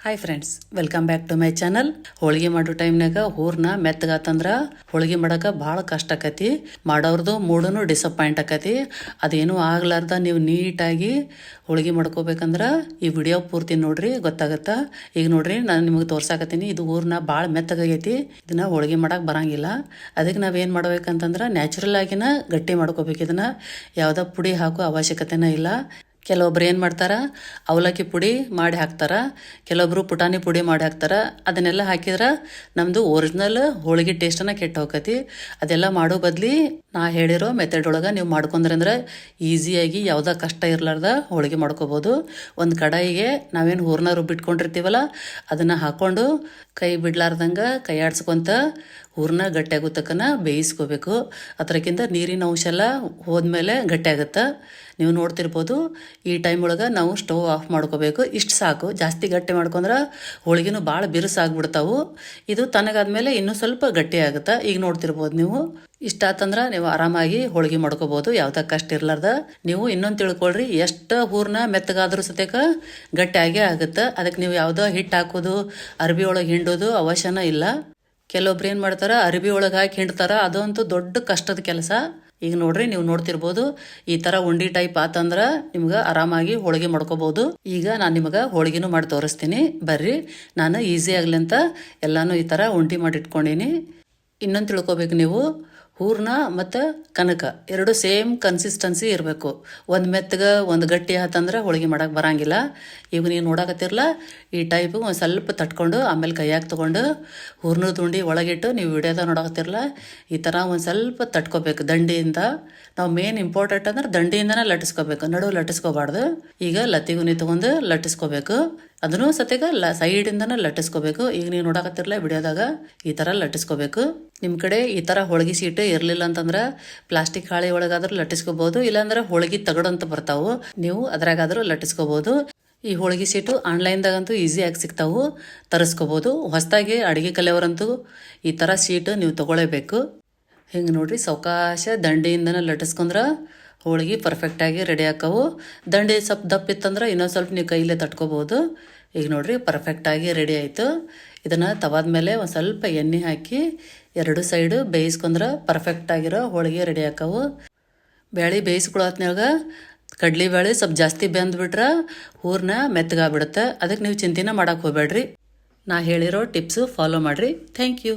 Hi friends, welcome back to my channel. ಹೋಳಿಗೆ ಮಾಡೋ ಟೈಮ್ನಾಗ ಹೂರ್ನ ಮೆತ್ತಗಾತಂದ್ರ ಹೋಳಿಗೆ ಮಾಡಕ್ಕೆ ಭಾಳ ಕಷ್ಟ ಆಕತಿ. ಮಾಡೋರ್ದು ಮೂಡೂ ಡಿಸಪಾಯಿಂಟ್ ಆಕತಿ. ಅದೇನೂ ಆಗ್ಲಾರ್ದ ನೀವು ನೀಟಾಗಿ ಹೋಳಿಗೆ ಮಾಡ್ಕೋಬೇಕಂದ್ರೆ ಈ ವಿಡಿಯೋ ಪೂರ್ತಿ ನೋಡ್ರಿ, ಗೊತ್ತಾಗತ್ತಾ. ಈಗ ನೋಡ್ರಿ, ನಾನು ನಿಮಗೆ ತೋರ್ಸಾಕತ್ತೀನಿ. ಇದು ಹೂರ್ನ ಭಾಳ ಮೆತ್ತಗಾಗೈತಿ. ಇದನ್ನ ಹೋಳಿಗೆ ಮಾಡಕ್ಕೆ ಬರಂಗಿಲ್ಲ. ಅದಕ್ಕೆ ನಾವೇನು ಮಾಡ್ಬೇಕಂತಂದ್ರೆ ನ್ಯಾಚುರಲ್ ಆಗಿನ ಗಟ್ಟಿ ಮಾಡ್ಕೋಬೇಕು. ಇದನ್ನ ಯಾವುದೋ ಪುಡಿ ಹಾಕೋ ಅವಶ್ಯಕತೆನೇ ಇಲ್ಲ. ಕೆಲವೊಬ್ರು ಏನು ಮಾಡ್ತಾರೆ, ಅವಲಕ್ಕಿ ಪುಡಿ ಮಾಡಿ ಹಾಕ್ತಾರೆ, ಕೆಲವೊಬ್ರು ಪುಟಾಣಿ ಪುಡಿ ಮಾಡಿ ಹಾಕ್ತಾರೆ. ಅದನ್ನೆಲ್ಲ ಹಾಕಿದ್ರೆ ನಮ್ಮದು ಒರಿಜಿನಲ್ ಹೋಳಿಗೆ ಟೇಸ್ಟನ್ನು ಕೆಟ್ಟು ಹೋಗತಿ. ಅದೆಲ್ಲ ಮಾಡೋ ಬದ್ಲಿ ನಾ ಹೇಳಿರೋ ಮೆಥಡ್ ಒಳಗೆ ನೀವು ಮಾಡ್ಕೊಂಡ್ರಂದ್ರೆ ಈಸಿಯಾಗಿ ಯಾವುದೇ ಕಷ್ಟ ಇರಲಾರ್ದ ಹೋಳಿಗೆ ಮಾಡ್ಕೋಬೋದು. ಒಂದು ಕಡಾಯಿಗೆ ನಾವೇನು ಹೂರ್ನ ರುಬ್ಬಿಟ್ಕೊಂಡಿರ್ತೀವಲ್ಲ ಅದನ್ನು ಹಾಕ್ಕೊಂಡು ಕೈ ಬಿಡ್ಲಾರ್ದಂಗೆ ಕೈ ಆಡ್ಸ್ಕೊಂತ ಹೂರ್ನ ಗಟ್ಟಿಯಾಗೋ ತಕ್ಕನ ಬೇಯಿಸ್ಕೋಬೇಕು. ಅದಕ್ಕಿಂತ ನೀರಿನ ಅಂಶ ಎಲ್ಲ ಹೋದ್ಮೇಲೆ ಗಟ್ಟಿ ಆಗುತ್ತೆ. ನೀವು ನೋಡ್ತಿರ್ಬೋದು. ಈ ಟೈಮ್ ಒಳಗೆ ನಾವು ಸ್ಟವ್ ಆಫ್ ಮಾಡ್ಕೋಬೇಕು. ಇಷ್ಟು ಸಾಕು. ಜಾಸ್ತಿ ಗಟ್ಟಿ ಮಾಡ್ಕೊಂಡ್ರೆ ಹೋಳಿಗೆನೂ ಭಾಳ ಬಿರುಸಾಗ್ಬಿಡ್ತಾವು. ಇದು ತನಗಾದ್ಮೇಲೆ ಇನ್ನೂ ಸ್ವಲ್ಪ ಗಟ್ಟಿ ಆಗುತ್ತೆ. ಈಗ ನೋಡ್ತಿರ್ಬೋದು ನೀವು. ಇಷ್ಟ ಆತಂದ್ರೆ ನೀವು ಆರಾಮಾಗಿ ಹೋಳಿಗೆ ಮಾಡ್ಕೋಬೋದು, ಯಾವುದೇ ಕಷ್ಟ ಇರ್ಲಾರ್ದ. ನೀವು ಇನ್ನೊಂದು ತಿಳ್ಕೊಳ್ರಿ, ಎಷ್ಟು ಹೂರ್ನ ಮೆತ್ತಗಾದ್ರೂ ಸತ್ಯಕ್ಕೆ ಗಟ್ಟಿ ಆಗೇ ಆಗುತ್ತೆ. ಅದಕ್ಕೆ ನೀವು ಯಾವುದೋ ಹಿಟ್ಟು ಹಾಕೋದು, ಅರ್ಬಿ ಒಳಗೆ ಹಿಂಡೋದು ಅವಶ್ಯನ ಇಲ್ಲ. ಕೆಲವೊಬ್ರು ಏನು ಮಾಡ್ತಾರೆ, ಅರಿವಿ ಒಳಗೆ ಹಾಕಿ ಹಿಂಡ್ತಾರೆ. ಅದಂತೂ ದೊಡ್ಡ ಕಷ್ಟದ ಕೆಲಸ. ಈಗ ನೋಡ್ರಿ, ನೀವು ನೋಡ್ತಿರ್ಬೋದು. ಈ ಥರ ಉಂಡಿ ಟೈಪ್ ಆತಂದ್ರೆ ನಿಮ್ಗೆ ಆರಾಮಾಗಿ ಹೋಳಿಗೆ ಮಾಡ್ಕೋಬೋದು. ಈಗ ನಾನು ನಿಮಗೆ ಹೋಳಿಗೆನೂ ಮಾಡಿ ತೋರಿಸ್ತೀನಿ. ಬರ್ರಿ, ನಾನು ಈಸಿ ಆಗಲಿ ಅಂತ ಎಲ್ಲನೂ ಈ ಥರ ಉಂಡಿ ಮಾಡಿ ಇಟ್ಕೊಂಡೀನಿ. ಇನ್ನೊಂದು ತಿಳ್ಕೊಬೇಕು ನೀವು, ಹೂರ್ಣ ಮತ್ತು ಕನಕ ಎರಡು ಸೇಮ್ ಕನ್ಸಿಸ್ಟೆನ್ಸಿ ಇರಬೇಕು. ಒಂದು ಮೆತ್ತಗೆ ಒಂದು ಗಟ್ಟಿ ಆತಂದ್ರೆ ಹೋಳಿಗೆ ಮಾಡೋಕೆ ಬರೋಂಗಿಲ್ಲ. ಈಗ ನೀವು ನೋಡಕತ್ತಿರಲ್ಲ, ಈ ಟೈಪು ಒಂದು ಸ್ವಲ್ಪ ತಟ್ಕೊಂಡು ಆಮೇಲೆ ಕೈಯಾಗಿ ತೊಗೊಂಡು ಹೂರ್ಣದ ಉಂಡಿ ಒಳಗಿಟ್ಟು ನೀವು ವಿಡಿಯೋದಾಗ ನೋಡಕತ್ತಿರಲ್ಲ, ಈ ಥರ ಒಂದು ಸ್ವಲ್ಪ ತಟ್ಕೋಬೇಕು ದಂಡಿಯಿಂದ. ನಾವು ಮೇನ್ ಇಂಪಾರ್ಟೆಂಟ್ ಅಂದ್ರೆ ದಂಡಿಯಿಂದನೇ ಲಟ್ಟಿಸ್ಕೋಬೇಕು, ನಡು ಲಟ್ಟಿಸ್ಕೋಬಾರ್ದು. ಈಗ ಲತ್ತಿಗುನಿ ತೊಗೊಂಡು ಲಟ್ಟಿಸ್ಕೋಬೇಕು. ಅದನ್ನು ಸತ್ಯಾಗ ಸೈಡಿಂದನೇ ಲಟ್ಟಿಸ್ಕೋಬೇಕು. ಈಗ ನೀವು ನೋಡಕತ್ತಿರಲ್ಲ ವಿಡಿಯೋದಾಗ, ಈ ಥರ ಲಟ್ಟಿಸ್ಕೋಬೇಕು. ನಿಮ್ಮ ಕಡೆ ಈ ಥರ ಹೋಳಿಗೆ ಸೀಟು ಇರಲಿಲ್ಲ ಅಂತಂದ್ರೆ ಪ್ಲಾಸ್ಟಿಕ್ ಹಾಳೆ ಒಳಗಾದ್ರೂ ಲಟ್ಟಿಸ್ಕೋಬೋದು, ಇಲ್ಲಾಂದ್ರೆ ಹೋಳಿಗೆ ತಗಡಂತ ಬರ್ತಾವು, ನೀವು ಅದ್ರಾಗಾದ್ರೂ ಲಟ್ಟಿಸ್ಕೋಬೋದು. ಈ ಹೋಳಿಗೆ ಸೀಟು ಆನ್ಲೈನ್ದಾಗಂತೂ ಈಸಿಯಾಗಿ ಸಿಗ್ತಾವು, ತರಿಸ್ಕೋಬೋದು. ಹೊಸದಾಗಿ ಅಡುಗೆ ಕಲಿಯೋರಂತೂ ಈ ಥರ ಸೀಟು ನೀವು ತೊಗೊಳ್ಳೇಬೇಕು. ಹಿಂಗೆ ನೋಡಿರಿ, ಸಾವಕಾಶ ದಂಡಿಯಿಂದನೇ ಲಟ್ಟಿಸ್ಕೊಂಡ್ರೆ ಹೋಳಿಗೆ ಪರ್ಫೆಕ್ಟಾಗಿ ರೆಡಿ ಆಕ್ಕವು. ದಂಡಿ ಸ್ವಲ್ಪ ದಪ್ಪ ಇತ್ತಂದ್ರೆ ಇನ್ನೊಂದು ಸ್ವಲ್ಪ ನೀವು ಕೈಲೇ ತಟ್ಕೋಬೋದು. ಈಗ ನೋಡಿರಿ, ಪರ್ಫೆಕ್ಟಾಗಿ ರೆಡಿ ಆಯಿತು. ಇದನ್ನು ತವಾದ ಮೇಲೆ ಒಂದು ಸ್ವಲ್ಪ ಎಣ್ಣೆ ಹಾಕಿ ಎರಡು ಸೈಡು ಬೇಯಿಸ್ಕೊಂಡ್ರೆ ಪರ್ಫೆಕ್ಟಾಗಿರೋ ಹೋಳಿಗೆ ರೆಡಿ ಆಕ್ಕವು. ಬೇಳೆ ಬೇಯಿಸ್ಕೊಳತ್ನಾಗ ಕಡ್ಲಿ ಬೇಳೆ ಸ್ವಲ್ಪ ಜಾಸ್ತಿ ಬೆಂದ್ಬಿಟ್ರೆ ಹೂರ್ನ ಮೆತ್ತಗಾಗ್ಬಿಡುತ್ತೆ. ಅದಕ್ಕೆ ನೀವು ಚಿಂತೆನ ಮಾಡೋಕೆ ಹೋಗ್ಬೇಡ್ರಿ. ನಾ ಹೇಳಿರೋ ಟಿಪ್ಸು ಫಾಲೋ ಮಾಡಿರಿ. Thank you.